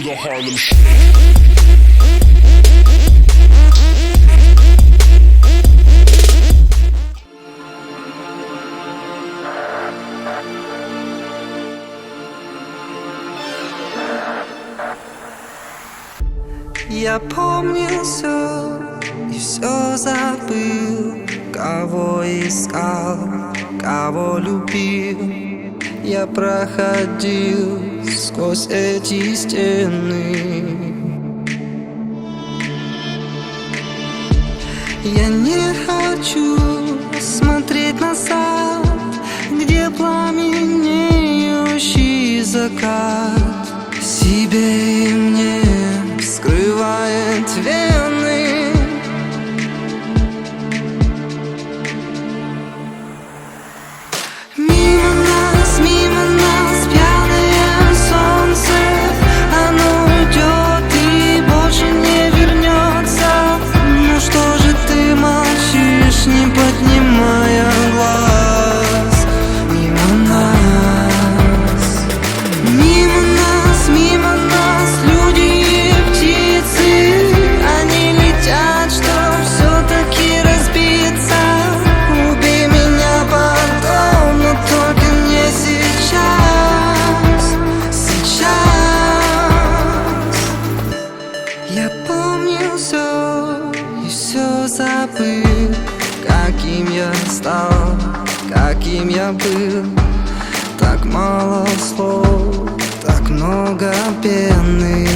the Harlem Я помню все и все забыл, кого искал, кого любил. Я проходил сквозь эти стены. Я не хочу смотреть назад, где пламенеющий закат себе и мне скрывает вены. Мимо нас пьяное солнце, оно уйдет и больше не вернется. Ну что же ты молчишь, не поднимая глаз? Мимо нас люди и птицы, они летят, чтоб все-таки разбиться. Убей меня потом, но только не сейчас. Я помню все и все забыл, каким я стал, каким я был. Так мало слов, так много пены.